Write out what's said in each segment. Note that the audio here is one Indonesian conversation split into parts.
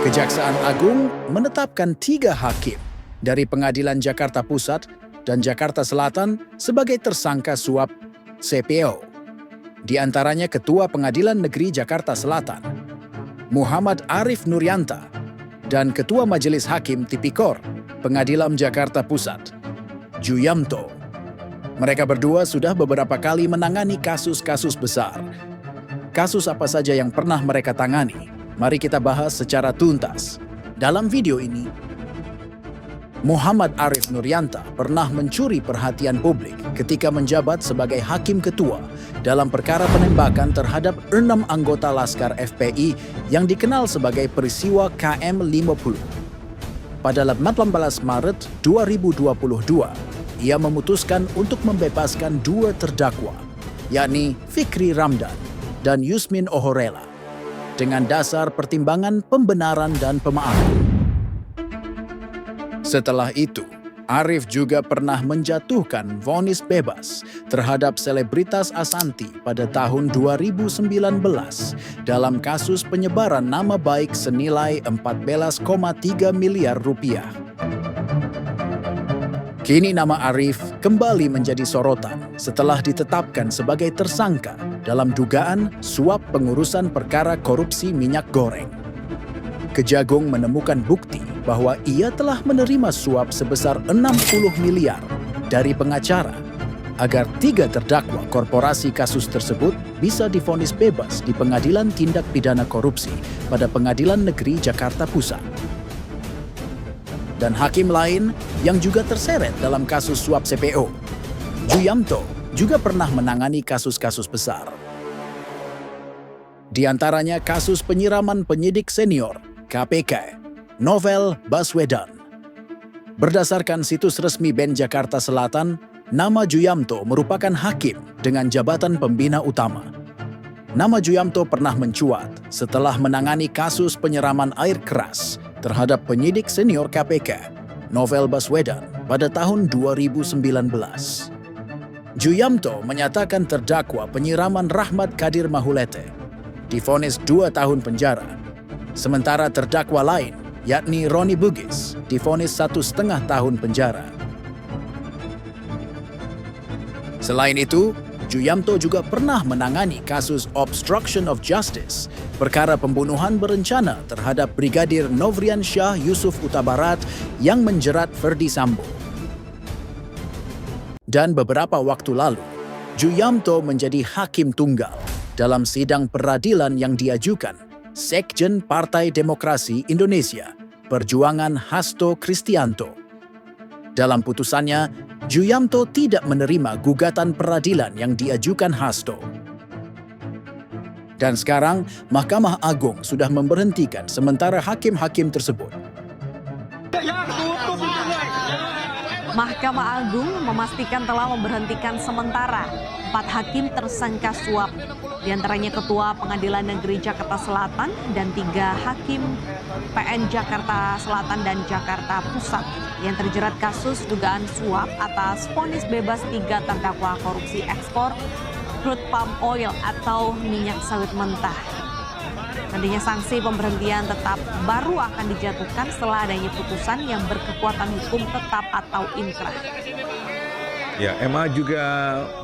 Kejaksaan Agung menetapkan 3 hakim dari Pengadilan Jakarta Pusat dan Jakarta Selatan sebagai tersangka suap CPO. Di antaranya Ketua Pengadilan Negeri Jakarta Selatan, Muhammad Arif Nuryanta, dan Ketua Majelis Hakim Tipikor Pengadilan Jakarta Pusat, Juyamto. Mereka berdua sudah beberapa kali menangani kasus-kasus besar. Kasus apa saja yang pernah mereka tangani? Mari kita bahas secara tuntas. Dalam video ini, Muhammad Arif Nuryanta pernah mencuri perhatian publik ketika menjabat sebagai Hakim Ketua dalam perkara penembakan terhadap 6 anggota Laskar FPI yang dikenal sebagai peristiwa KM50. Pada 18 Maret 2022, ia memutuskan untuk membebaskan 2 terdakwa, yakni Fikri Ramdan dan Yusmin Ohorela, dengan dasar pertimbangan pembenaran dan pemaafan. Setelah itu, Arif juga pernah menjatuhkan vonis bebas terhadap selebritas Ashanty pada tahun 2019 dalam kasus penyebaran nama baik senilai 14,3 miliar rupiah. Kini nama Arif kembali menjadi sorotan setelah ditetapkan sebagai tersangka dalam dugaan suap pengurusan perkara korupsi minyak goreng. Kejagung menemukan bukti bahwa ia telah menerima suap sebesar 60 miliar dari pengacara agar 3 terdakwa korporasi kasus tersebut bisa divonis bebas di Pengadilan Tindak Pidana Korupsi pada Pengadilan Negeri Jakarta Pusat. Dan hakim lain yang juga terseret dalam kasus suap CPO, Juyamto, juga pernah menangani kasus-kasus besar. Di antaranya kasus penyiraman penyidik senior KPK, Novel Baswedan. Berdasarkan situs resmi BEN Jakarta Selatan, nama Juyamto merupakan hakim dengan jabatan pembina utama. Nama Juyamto pernah mencuat setelah menangani kasus penyiraman air keras terhadap penyidik senior KPK, Novel Baswedan, pada tahun 2019. Juyamto menyatakan terdakwa penyiraman Rahmat Kadir Mahulete divonis 2 tahun penjara, sementara terdakwa lain, yakni Roni Bugis, divonis 1,5 tahun penjara. Selain itu, Juyamto juga pernah menangani kasus obstruction of justice, perkara pembunuhan berencana terhadap Brigadir Novrian Syah Yusuf Huta Barat yang menjerat Ferdy Sambo. Dan beberapa waktu lalu, Juyamto menjadi hakim tunggal dalam sidang peradilan yang diajukan Sekjen Partai Demokrasi Indonesia, Perjuangan Hasto Kristianto. Dalam putusannya, Juyamto tidak menerima gugatan peradilan yang diajukan Hasto. Dan sekarang, Mahkamah Agung sudah memberhentikan sementara hakim-hakim tersebut. Mahkamah Agung memastikan telah memberhentikan sementara 4 hakim tersangka suap, di antaranya Ketua Pengadilan Negeri Jakarta Selatan dan 3 hakim PN Jakarta Selatan dan Jakarta Pusat yang terjerat kasus dugaan suap atas vonis bebas 3 terdakwa korupsi ekspor crude palm oil atau minyak sawit mentah. Nantinya sanksi pemberhentian tetap baru akan dijatuhkan setelah adanya putusan yang berkekuatan hukum tetap atau inkrah. Ya, MA juga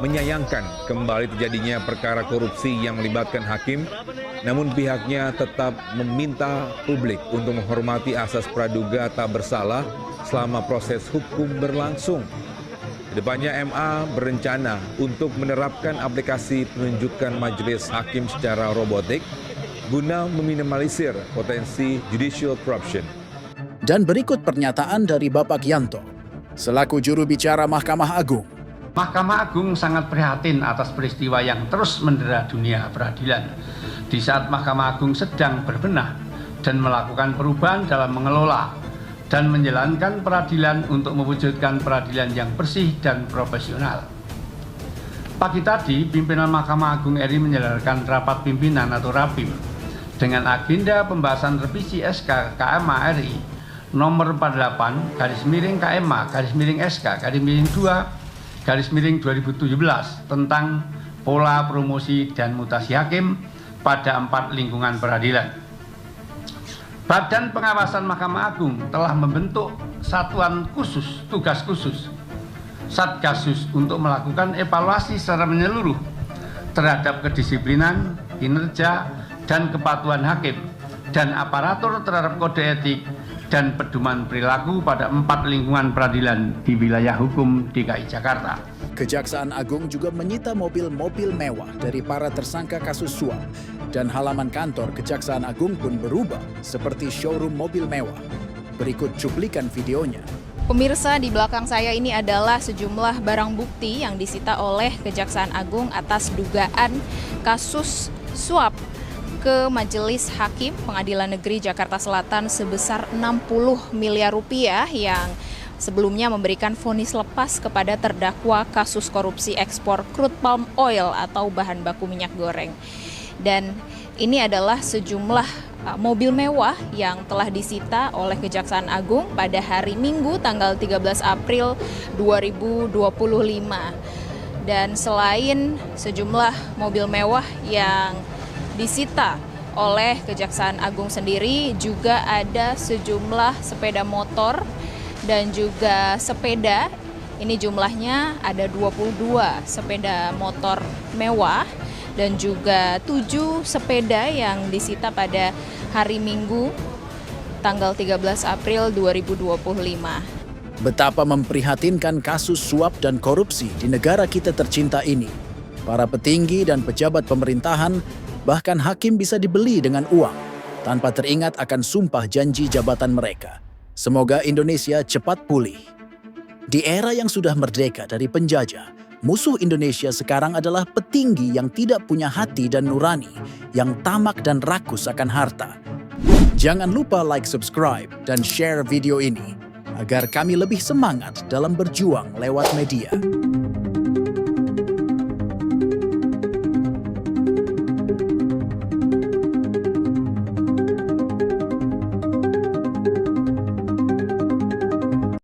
menyayangkan kembali terjadinya perkara korupsi yang melibatkan hakim, namun pihaknya tetap meminta publik untuk menghormati asas praduga tak bersalah selama proses hukum berlangsung. Kedepannya MA berencana untuk menerapkan aplikasi penunjukan majelis hakim secara robotik guna meminimalisir potensi judicial corruption. Dan berikut pernyataan dari Bapak Yanto, selaku juru bicara Mahkamah Agung. Mahkamah Agung sangat prihatin atas peristiwa yang terus mendera dunia peradilan. Di saat Mahkamah Agung sedang berbenah dan melakukan perubahan dalam mengelola dan menjalankan peradilan untuk mewujudkan peradilan yang bersih dan profesional. Pagi tadi, pimpinan Mahkamah Agung RI menyelenggarakan rapat pimpinan atau rapim dengan agenda pembahasan revisi SK KMA RI nomor 48 /KMA /SK /2 2017 tentang pola promosi dan mutasi hakim pada 4 lingkungan peradilan. Badan Pengawasan Mahkamah Agung telah membentuk satuan khusus, tugas khusus, Satgasus untuk melakukan evaluasi secara menyeluruh terhadap kedisiplinan, kinerja, dan kepatuhan hakim dan aparatur terhadap kode etik dan pedoman perilaku pada 4 lingkungan peradilan di wilayah hukum DKI Jakarta. Kejaksaan Agung juga menyita mobil-mobil mewah dari para tersangka kasus suap, dan halaman kantor Kejaksaan Agung pun berubah seperti showroom mobil mewah. Berikut cuplikan videonya. Pemirsa, di belakang saya ini adalah sejumlah barang bukti yang disita oleh Kejaksaan Agung atas dugaan kasus suap ke Majelis Hakim Pengadilan Negeri Jakarta Selatan sebesar 60 miliar rupiah yang sebelumnya memberikan vonis lepas kepada terdakwa kasus korupsi ekspor crude palm oil atau bahan baku minyak goreng. Dan ini adalah sejumlah mobil mewah yang telah disita oleh Kejaksaan Agung pada hari Minggu tanggal 13 April 2025. Dan selain sejumlah mobil mewah yang disita oleh Kejaksaan Agung sendiri, juga ada sejumlah sepeda motor dan juga sepeda. Ini jumlahnya ada 22 sepeda motor mewah dan juga 7 sepeda yang disita pada hari Minggu tanggal 13 April 2025. Betapa memprihatinkan kasus suap dan korupsi di negara kita tercinta ini. Para petinggi dan pejabat pemerintahan, bahkan hakim bisa dibeli dengan uang tanpa teringat akan sumpah janji jabatan mereka. Semoga Indonesia cepat pulih. Di era yang sudah merdeka dari penjajah, musuh Indonesia sekarang adalah petinggi yang tidak punya hati dan nurani, yang tamak dan rakus akan harta. Jangan lupa like, subscribe, dan share video ini agar kami lebih semangat dalam berjuang lewat media.